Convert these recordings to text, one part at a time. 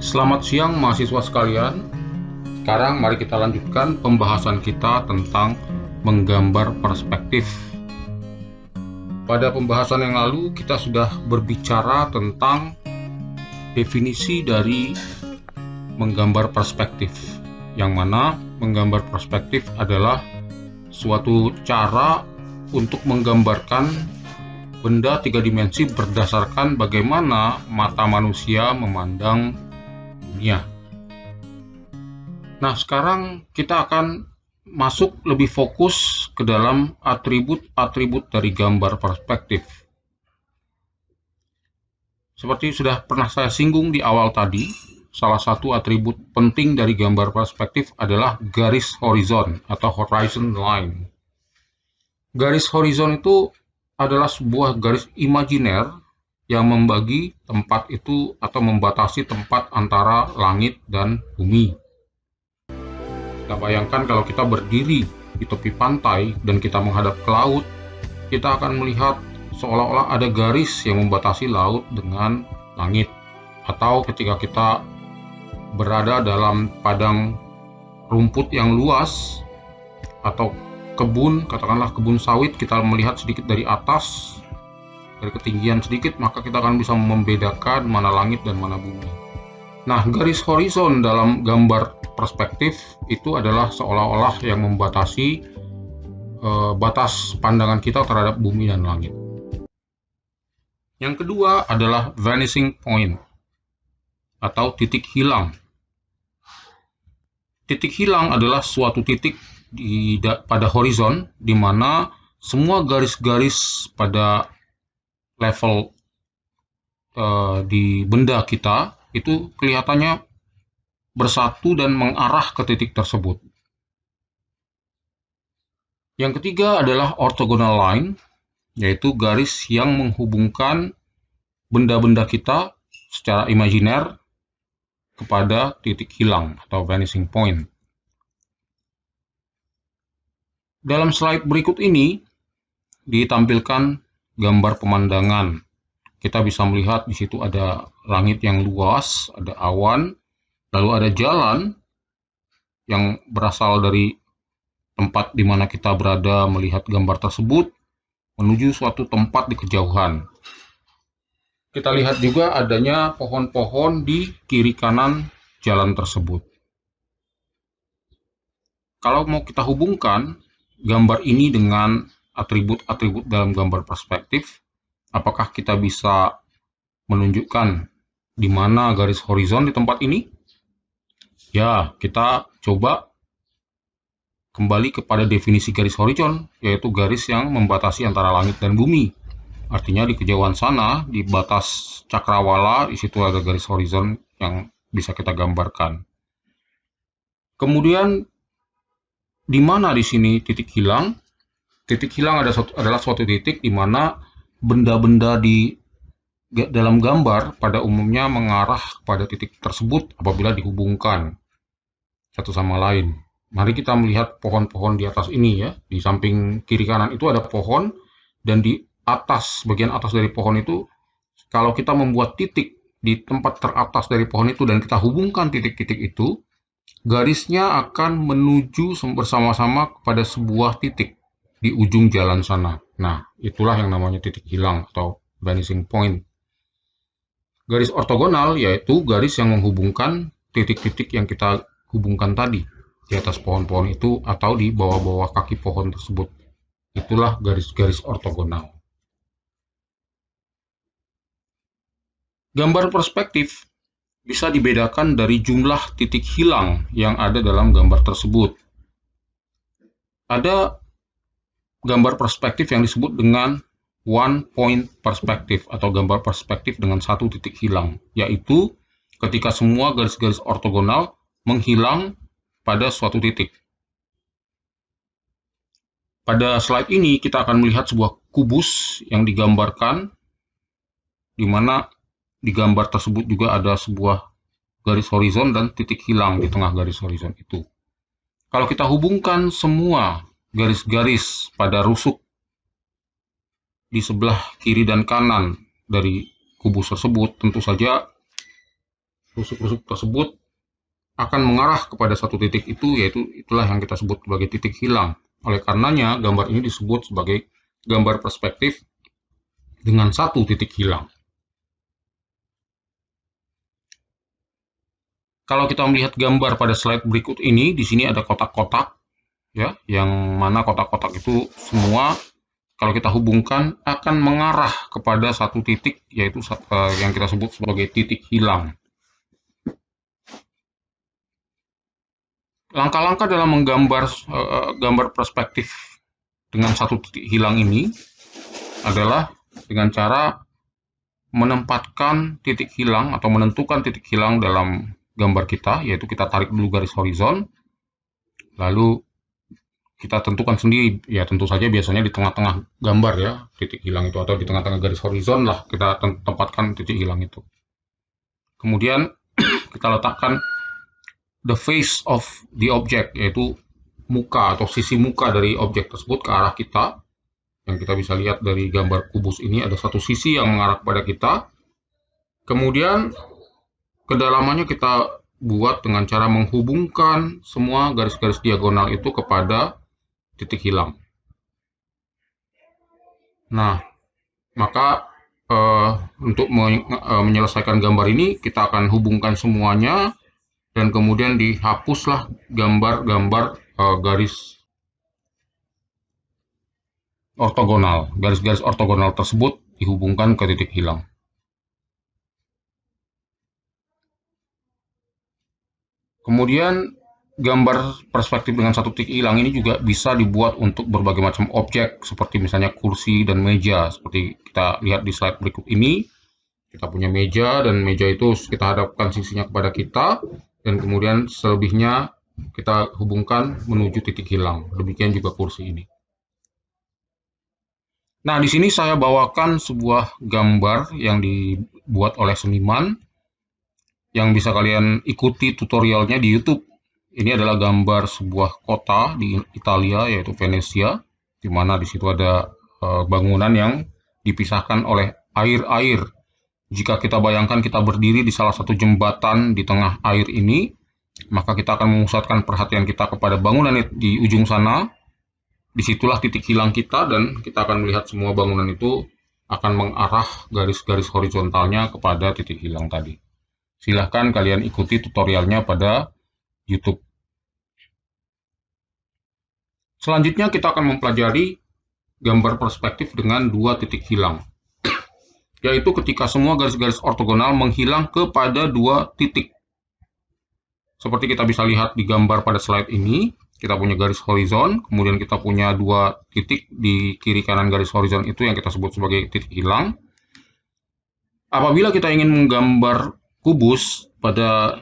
Selamat siang mahasiswa sekalian. Sekarang mari kita lanjutkan pembahasan kita tentang menggambar perspektif. Pada pembahasan yang lalu kita sudah berbicara tentang definisi dari menggambar perspektif, yang mana menggambar perspektif adalah suatu cara untuk menggambarkan benda tiga dimensi berdasarkan bagaimana mata manusia memandang dunia. Nah, sekarang kita akan masuk lebih fokus ke dalam atribut-atribut dari gambar perspektif. Seperti sudah pernah saya singgung di awal tadi, salah satu atribut penting dari gambar perspektif adalah garis horizon atau horizon line. Garis horizon itu adalah sebuah garis imajiner yang membagi tempat itu atau membatasi tempat antara langit dan bumi. Kita bayangkan kalau kita berdiri di tepi pantai dan kita menghadap ke laut, kita akan melihat seolah-olah ada garis yang membatasi laut dengan langit. Atau ketika kita berada dalam padang rumput yang luas atau kebun, katakanlah kebun sawit, kita melihat sedikit dari atas, dari ketinggian sedikit, maka kita akan bisa membedakan mana langit dan mana bumi. Nah, garis horizon dalam gambar perspektif itu adalah seolah-olah yang membatasi batas pandangan kita terhadap bumi dan langit. Yang kedua adalah vanishing point atau titik hilang. Titik hilang adalah suatu titik pada horizon di mana semua garis-garis pada level di benda kita itu kelihatannya bersatu dan mengarah ke titik tersebut. Yang ketiga adalah orthogonal line, yaitu garis yang menghubungkan benda-benda kita secara imajiner kepada titik hilang atau vanishing point. Dalam slide berikut ini ditampilkan gambar pemandangan. Kita bisa melihat di situ ada langit yang luas, ada awan, lalu ada jalan yang berasal dari tempat di mana kita berada melihat gambar tersebut menuju suatu tempat di kejauhan. Kita lihat juga adanya pohon-pohon di kiri kanan jalan tersebut. Kalau mau kita hubungkan gambar ini dengan atribut-atribut dalam gambar perspektif, apakah kita bisa menunjukkan di mana garis horizon di tempat ini? Ya, kita coba kembali kepada definisi garis horizon, yaitu garis yang membatasi antara langit dan bumi. Artinya di kejauhan sana, di batas cakrawala, di situ ada garis horizon yang bisa kita gambarkan. Kemudian, di mana di sini titik hilang? Titik hilang adalah suatu titik di mana benda-benda di dalam gambar pada umumnya mengarah pada titik tersebut apabila dihubungkan satu sama lain. Mari kita melihat pohon-pohon di atas ini ya. Di samping kiri kanan itu ada pohon, dan di atas, bagian atas dari pohon itu, kalau kita membuat titik di tempat teratas dari pohon itu dan kita hubungkan titik-titik itu, garisnya akan menuju bersama-sama kepada sebuah titik di ujung jalan sana. Nah, itulah yang namanya titik hilang atau vanishing point. Garis ortogonal yaitu garis yang menghubungkan titik-titik yang kita hubungkan tadi di atas pohon-pohon itu atau di bawah-bawah kaki pohon tersebut. Itulah garis-garis ortogonal. Gambar perspektif bisa dibedakan dari jumlah titik hilang yang ada dalam gambar tersebut. Ada gambar perspektif yang disebut dengan one point perspektif atau gambar perspektif dengan satu titik hilang, yaitu ketika semua garis-garis ortogonal menghilang pada suatu titik. Pada slide ini kita akan melihat sebuah kubus yang digambarkan, di mana di gambar tersebut juga ada sebuah garis horizon dan titik hilang di tengah garis horizon itu. Kalau kita hubungkan semua garis-garis pada rusuk di sebelah kiri dan kanan dari kubus tersebut, tentu saja rusuk-rusuk tersebut akan mengarah kepada satu titik itu, yaitu itulah yang kita sebut sebagai titik hilang. Oleh karenanya, gambar ini disebut sebagai gambar perspektif dengan satu titik hilang. Kalau kita melihat gambar pada slide berikut ini, di sini ada kotak-kotak, ya, yang mana kotak-kotak itu semua kalau kita hubungkan akan mengarah kepada satu titik, yaitu yang kita sebut sebagai titik hilang. Langkah-langkah dalam menggambar gambar perspektif dengan satu titik hilang ini adalah dengan cara menempatkan titik hilang atau menentukan titik hilang dalam gambar kita, yaitu kita tarik dulu garis horizon, lalu kita tentukan sendiri, ya tentu saja biasanya di tengah-tengah gambar ya, titik hilang itu, atau di tengah-tengah garis horizon lah kita tempatkan titik hilang itu. Kemudian kita letakkan the face of the object, yaitu muka atau sisi muka dari objek tersebut ke arah kita. Yang kita bisa lihat dari gambar kubus ini ada satu sisi yang mengarah kepada kita. Kemudian kedalamannya kita buat dengan cara menghubungkan semua garis-garis diagonal itu kepada titik hilang. Nah, maka untuk menyelesaikan gambar ini kita akan hubungkan semuanya dan kemudian dihapuslah gambar-gambar garis ortogonal. Garis-garis ortogonal tersebut dihubungkan ke titik hilang. Kemudian gambar perspektif dengan satu titik hilang ini juga bisa dibuat untuk berbagai macam objek, seperti misalnya kursi dan meja. Seperti kita lihat di slide berikut ini, kita punya meja, dan meja itu kita hadapkan sisinya kepada kita, dan kemudian selebihnya kita hubungkan menuju titik hilang. Demikian juga kursi ini. Nah, di sini saya bawakan sebuah gambar yang dibuat oleh seniman, yang bisa kalian ikuti tutorialnya di YouTube. Ini adalah gambar sebuah kota di Italia, yaitu Venesia, di mana di situ ada bangunan yang dipisahkan oleh air-air. Jika kita bayangkan kita berdiri di salah satu jembatan di tengah air ini, maka kita akan memusatkan perhatian kita kepada bangunan di ujung sana. Disitulah titik hilang kita, dan kita akan melihat semua bangunan itu akan mengarah garis-garis horizontalnya kepada titik hilang tadi. Silahkan kalian ikuti tutorialnya pada YouTube. Selanjutnya kita akan mempelajari gambar perspektif dengan dua titik hilang, yaitu ketika semua garis-garis ortogonal menghilang kepada dua titik. Seperti kita bisa lihat di gambar pada slide ini, kita punya garis horizon, kemudian kita punya dua titik di kiri kanan garis horizon itu yang kita sebut sebagai titik hilang. Apabila kita ingin menggambar kubus pada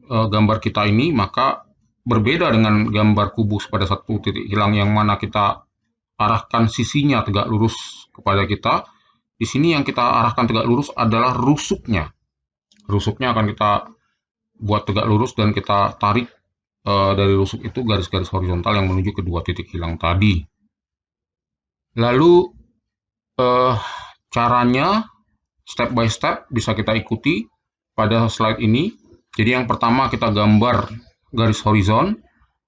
gambar kita ini, maka berbeda dengan gambar kubus pada satu titik hilang yang mana kita arahkan sisinya tegak lurus kepada kita. Di sini yang kita arahkan tegak lurus adalah rusuknya. Rusuknya akan kita buat tegak lurus dan kita tarik dari rusuk itu garis-garis horizontal yang menuju ke dua titik hilang tadi. Lalu caranya step by step bisa kita ikuti pada slide ini. Jadi yang pertama kita gambar garis horizon,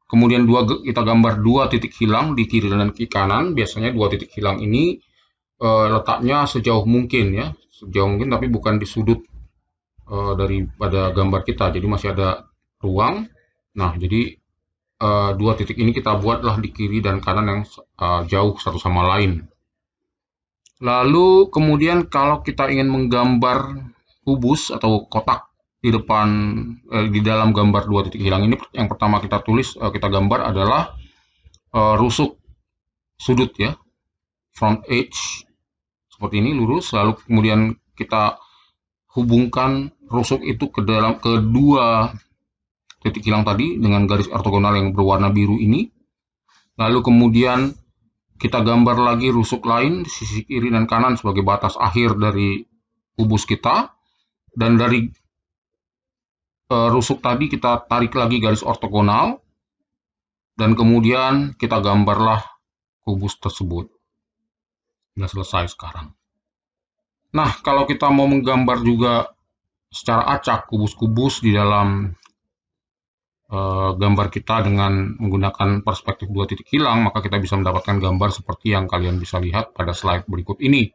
kemudian kita gambar dua titik hilang di kiri dan di kanan. Biasanya dua titik hilang ini letaknya sejauh mungkin ya, sejauh mungkin, tapi bukan di sudut daripada gambar kita. Jadi masih ada ruang. Nah, jadi dua titik ini kita buatlah di kiri dan kanan yang jauh satu sama lain. Lalu kemudian kalau kita ingin menggambar kubus atau kotak di depan di dalam gambar dua titik hilang ini, yang pertama kita tulis kita gambar adalah rusuk sudut ya, front edge seperti ini lurus. Lalu kemudian kita hubungkan rusuk itu ke dalam kedua titik hilang tadi dengan garis ortogonal yang berwarna biru ini. Lalu kemudian kita gambar lagi rusuk lain di sisi kiri dan kanan sebagai batas akhir dari kubus kita. Dan dari rusuk tadi kita tarik lagi garis ortogonal. Dan kemudian kita gambarlah kubus tersebut. Sudah selesai sekarang. Nah, kalau kita mau menggambar juga secara acak kubus-kubus di dalam gambar kita dengan menggunakan perspektif 2 titik hilang, maka kita bisa mendapatkan gambar seperti yang kalian bisa lihat pada slide berikut ini.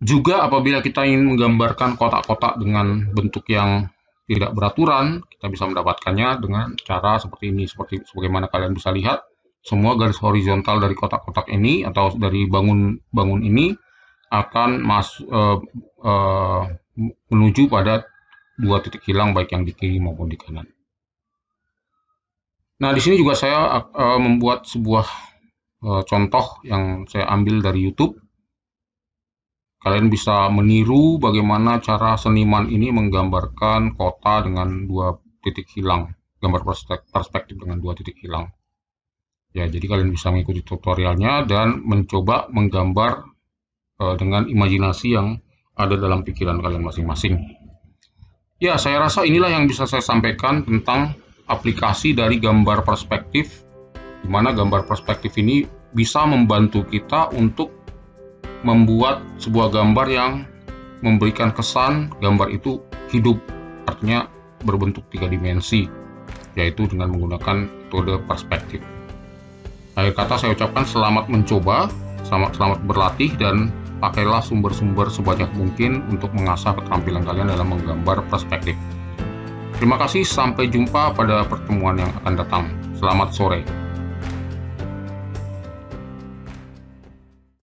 Juga apabila kita ingin menggambarkan kotak-kotak dengan bentuk yang tidak beraturan, kita bisa mendapatkannya dengan cara seperti ini. Seperti sebagaimana kalian bisa lihat, semua garis horizontal dari kotak-kotak ini atau dari bangun ini akan menuju pada 2 titik hilang baik yang di kiri maupun di kanan. Nah, di sini juga saya membuat sebuah contoh yang saya ambil dari YouTube. Kalian bisa meniru bagaimana cara seniman ini menggambarkan kota dengan 2 titik hilang, gambar perspektif dengan 2 titik hilang. Ya, jadi kalian bisa mengikuti tutorialnya dan mencoba menggambar dengan imajinasi yang ada dalam pikiran kalian masing-masing. Ya, saya rasa inilah yang bisa saya sampaikan tentang aplikasi dari gambar perspektif, di mana gambar perspektif ini bisa membantu kita untuk membuat sebuah gambar yang memberikan kesan gambar itu hidup, artinya berbentuk 3 dimensi, yaitu dengan menggunakan metode perspektif. Akhir kata saya ucapkan selamat mencoba, selamat berlatih, dan pakailah sumber-sumber sebanyak mungkin untuk mengasah keterampilan kalian dalam menggambar perspektif. Terima kasih, sampai jumpa pada pertemuan yang akan datang. Selamat sore.